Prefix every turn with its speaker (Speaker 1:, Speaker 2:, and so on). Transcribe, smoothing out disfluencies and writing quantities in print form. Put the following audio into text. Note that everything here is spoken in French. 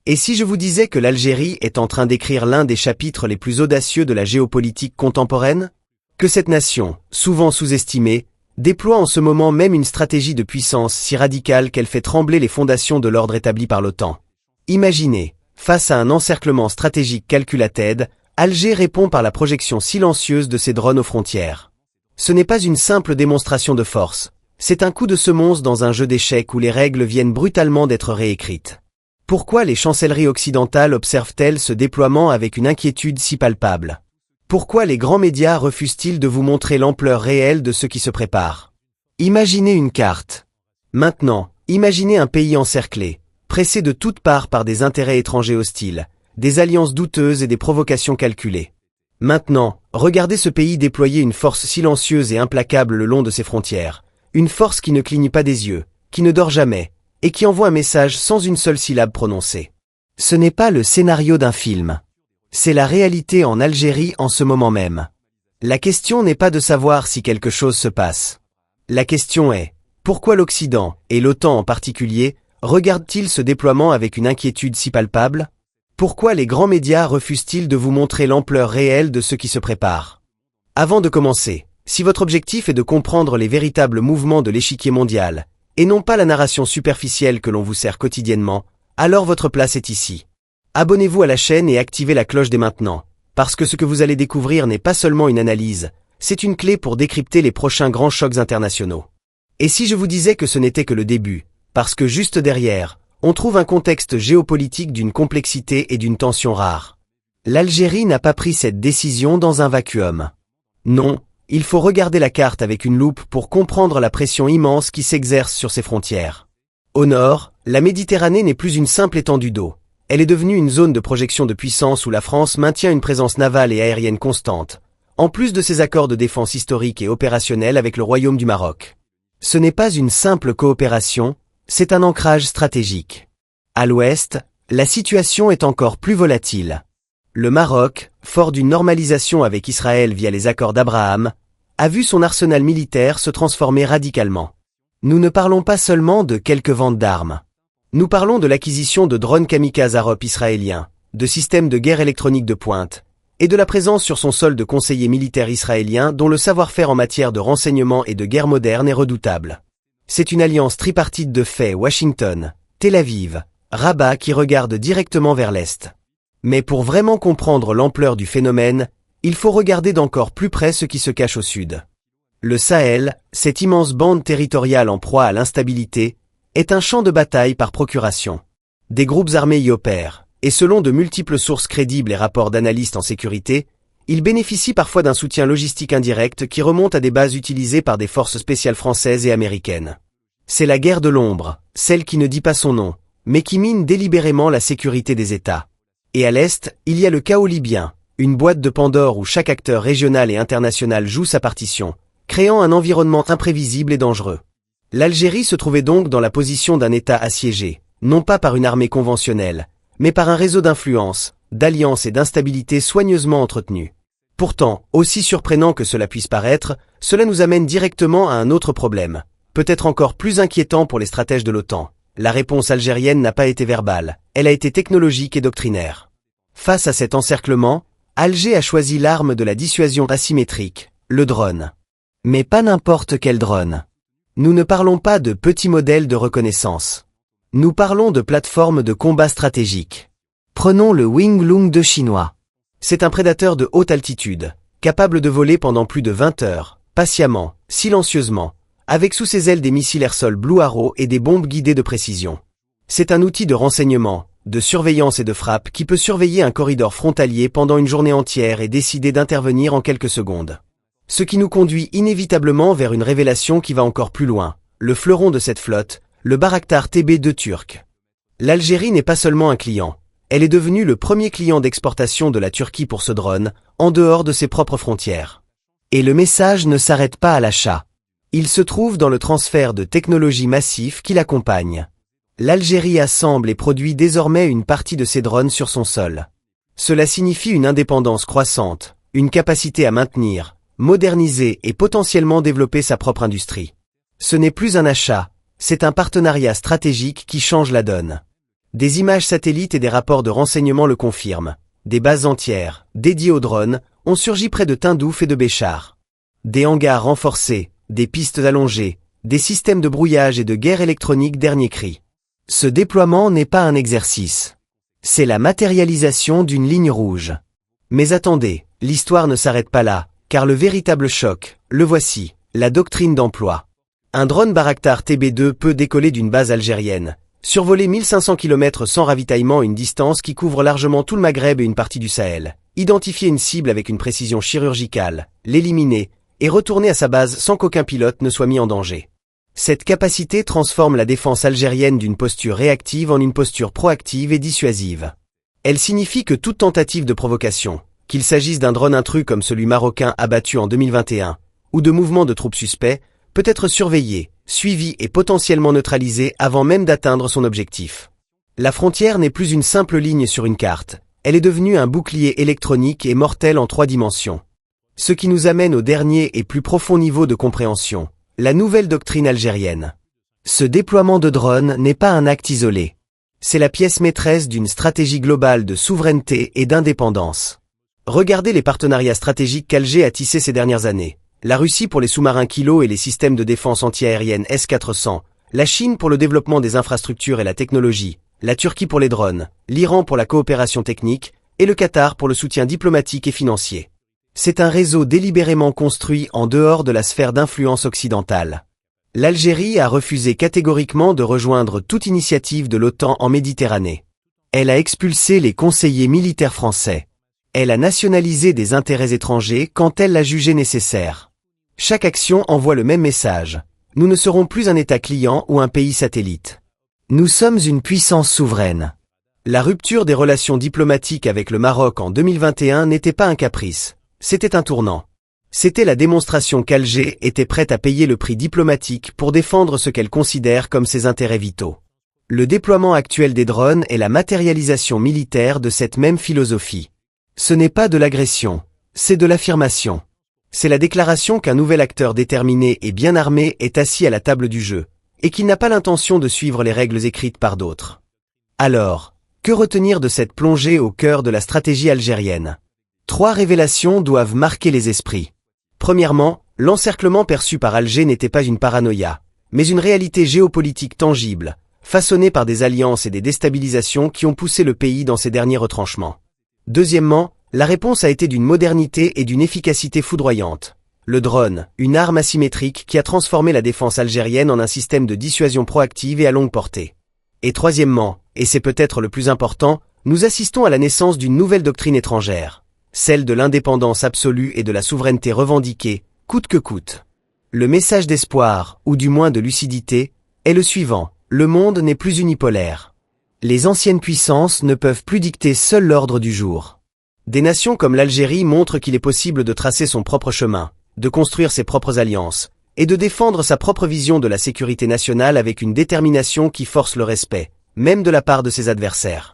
Speaker 1: Et si je vous disais que l'Algérie est en train d'écrire l'un des chapitres les plus audacieux de la géopolitique contemporaine? Que cette nation, souvent sous-estimée, déploie en ce moment même une stratégie de puissance si radicale qu'elle fait trembler les fondations de l'ordre établi par l'OTAN. Imaginez, face à un encerclement stratégique calcul à tête, Alger répond par la projection silencieuse de ses drones aux frontières. Ce n'est pas une simple démonstration de force, c'est un coup de semonce dans un jeu d'échecs où les règles viennent brutalement d'être réécrites. Pourquoi les chancelleries occidentales observent-elles ce déploiement avec une inquiétude si palpable? Pourquoi les grands médias refusent-ils de vous montrer l'ampleur réelle de ce qui se prépare? Imaginez une carte. Maintenant, imaginez un pays encerclé, pressé de toutes parts par des intérêts étrangers hostiles, des alliances douteuses et des provocations calculées. Maintenant, regardez ce pays déployer une force silencieuse et implacable le long de ses frontières, une force qui ne cligne pas des yeux, qui ne dort jamais, et qui envoie un message sans une seule syllabe prononcée. Ce n'est pas le scénario d'un film. C'est la réalité en Algérie en ce moment même. La question n'est pas de savoir si quelque chose se passe. La question est, pourquoi l'Occident, et l'OTAN en particulier, regardent-ils ce déploiement avec une inquiétude si palpable? Pourquoi les grands médias refusent-ils de vous montrer l'ampleur réelle de ce qui se prépare? Avant de commencer, si votre objectif est de comprendre les véritables mouvements de l'échiquier mondial, et non pas la narration superficielle que l'on vous sert quotidiennement, alors votre place est ici. Abonnez-vous à la chaîne et activez la cloche dès maintenant, parce que ce que vous allez découvrir n'est pas seulement une analyse, c'est une clé pour décrypter les prochains grands chocs internationaux. Et si je vous disais que ce n'était que le début, parce que juste derrière, on trouve un contexte géopolitique d'une complexité et d'une tension rares. L'Algérie n'a pas pris cette décision dans un vacuum. Non, il faut regarder la carte avec une loupe pour comprendre la pression immense qui s'exerce sur ses frontières. Au nord, la Méditerranée n'est plus une simple étendue d'eau. Elle est devenue une zone de projection de puissance où la France maintient une présence navale et aérienne constante, en plus de ses accords de défense historiques et opérationnels avec le Royaume du Maroc. Ce n'est pas une simple coopération, c'est un ancrage stratégique. À l'ouest, la situation est encore plus volatile. Le Maroc, fort d'une normalisation avec Israël via les accords d'Abraham, a vu son arsenal militaire se transformer radicalement. Nous ne parlons pas seulement de quelques ventes d'armes. Nous parlons de l'acquisition de drones kamikazes Arop israéliens, de systèmes de guerre électronique de pointe, et de la présence sur son sol de conseillers militaires israéliens dont le savoir-faire en matière de renseignement et de guerre moderne est redoutable. C'est une alliance tripartite de fait Washington, Tel Aviv, Rabat qui regarde directement vers l'Est. Mais pour vraiment comprendre l'ampleur du phénomène, il faut regarder d'encore plus près ce qui se cache au sud. Le Sahel, cette immense bande territoriale en proie à l'instabilité, est un champ de bataille par procuration. Des groupes armés y opèrent, et selon de multiples sources crédibles et rapports d'analystes en sécurité, ils bénéficient parfois d'un soutien logistique indirect qui remonte à des bases utilisées par des forces spéciales françaises et américaines. C'est la guerre de l'ombre, celle qui ne dit pas son nom, mais qui mine délibérément la sécurité des États. Et à l'Est, il y a le chaos libyen, une boîte de Pandore où chaque acteur régional et international joue sa partition, créant un environnement imprévisible et dangereux. L'Algérie se trouvait donc dans la position d'un État assiégé, non pas par une armée conventionnelle, mais par un réseau d'influence, d'alliances et d'instabilité soigneusement entretenus. Pourtant, aussi surprenant que cela puisse paraître, cela nous amène directement à un autre problème, peut-être encore plus inquiétant pour les stratèges de l'OTAN. La réponse algérienne n'a pas été verbale, elle a été technologique et doctrinaire. Face à cet encerclement, Alger a choisi l'arme de la dissuasion asymétrique, le drone. Mais pas n'importe quel drone. Nous ne parlons pas de petits modèles de reconnaissance. Nous parlons de plateformes de combat stratégiques. Prenons le Wing Lung 2 chinois. C'est un prédateur de haute altitude, capable de voler pendant plus de 20 heures, patiemment, silencieusement, avec sous ses ailes des missiles air-sol Blue Arrow et des bombes guidées de précision. C'est un outil de renseignement, de surveillance et de frappe qui peut surveiller un corridor frontalier pendant une journée entière et décider d'intervenir en quelques secondes. Ce qui nous conduit inévitablement vers une révélation qui va encore plus loin, le fleuron de cette flotte, le Bayraktar TB2 turc. L'Algérie n'est pas seulement un client, elle est devenue le premier client d'exportation de la Turquie pour ce drone, en dehors de ses propres frontières. Et le message ne s'arrête pas à l'achat. Il se trouve dans le transfert de technologies massifs qui l'accompagnent. L'Algérie assemble et produit désormais une partie de ses drones sur son sol. Cela signifie une indépendance croissante, une capacité à maintenir, moderniser et potentiellement développer sa propre industrie. Ce n'est plus un achat, c'est un partenariat stratégique qui change la donne. Des images satellites et des rapports de renseignement le confirment. Des bases entières, dédiées aux drones, ont surgi près de Tindouf et de Béchar. Des hangars renforcés, des pistes allongées, des systèmes de brouillage et de guerre électronique dernier cri. Ce déploiement n'est pas un exercice. C'est la matérialisation d'une ligne rouge. Mais attendez, l'histoire ne s'arrête pas là, car le véritable choc, le voici, la doctrine d'emploi. Un drone Bayraktar TB2 peut décoller d'une base algérienne, survoler 1500 km sans ravitaillement, une distance qui couvre largement tout le Maghreb et une partie du Sahel, identifier une cible avec une précision chirurgicale, l'éliminer, et retourner à sa base sans qu'aucun pilote ne soit mis en danger. Cette capacité transforme la défense algérienne d'une posture réactive en une posture proactive et dissuasive. Elle signifie que toute tentative de provocation, qu'il s'agisse d'un drone intrus comme celui marocain abattu en 2021, ou de mouvements de troupes suspects, peut être surveillée, suivie et potentiellement neutralisée avant même d'atteindre son objectif. La frontière n'est plus une simple ligne sur une carte, elle est devenue un bouclier électronique et mortel en 3 dimensions. Ce qui nous amène au dernier et plus profond niveau de compréhension. La nouvelle doctrine algérienne. Ce déploiement de drones n'est pas un acte isolé. C'est la pièce maîtresse d'une stratégie globale de souveraineté et d'indépendance. Regardez les partenariats stratégiques qu'Alger a tissés ces dernières années. La Russie pour les sous-marins Kilo et les systèmes de défense antiaérienne S-400, la Chine pour le développement des infrastructures et la technologie, la Turquie pour les drones, l'Iran pour la coopération technique, et le Qatar pour le soutien diplomatique et financier. C'est un réseau délibérément construit en dehors de la sphère d'influence occidentale. L'Algérie a refusé catégoriquement de rejoindre toute initiative de l'OTAN en Méditerranée. Elle a expulsé les conseillers militaires français. Elle a nationalisé des intérêts étrangers quand elle l'a jugé nécessaire. Chaque action envoie le même message. Nous ne serons plus un État client ou un pays satellite. Nous sommes une puissance souveraine. La rupture des relations diplomatiques avec le Maroc en 2021 n'était pas un caprice. C'était un tournant. C'était la démonstration qu'Alger était prête à payer le prix diplomatique pour défendre ce qu'elle considère comme ses intérêts vitaux. Le déploiement actuel des drones est la matérialisation militaire de cette même philosophie. Ce n'est pas de l'agression, c'est de l'affirmation. C'est la déclaration qu'un nouvel acteur déterminé et bien armé est assis à la table du jeu, et qu'il n'a pas l'intention de suivre les règles écrites par d'autres. Alors, que retenir de cette plongée au cœur de la stratégie algérienne ? 3 révélations doivent marquer les esprits. Premièrement, l'encerclement perçu par Alger n'était pas une paranoïa, mais une réalité géopolitique tangible, façonnée par des alliances et des déstabilisations qui ont poussé le pays dans ses derniers retranchements. Deuxièmement, la réponse a été d'une modernité et d'une efficacité foudroyantes. Le drone, une arme asymétrique qui a transformé la défense algérienne en un système de dissuasion proactive et à longue portée. Et troisièmement, et c'est peut-être le plus important, nous assistons à la naissance d'une nouvelle doctrine étrangère. Celle de l'indépendance absolue et de la souveraineté revendiquée, coûte que coûte. Le message d'espoir, ou du moins de lucidité, est le suivant, le monde n'est plus unipolaire. Les anciennes puissances ne peuvent plus dicter seul l'ordre du jour. Des nations comme l'Algérie montrent qu'il est possible de tracer son propre chemin, de construire ses propres alliances, et de défendre sa propre vision de la sécurité nationale avec une détermination qui force le respect, même de la part de ses adversaires.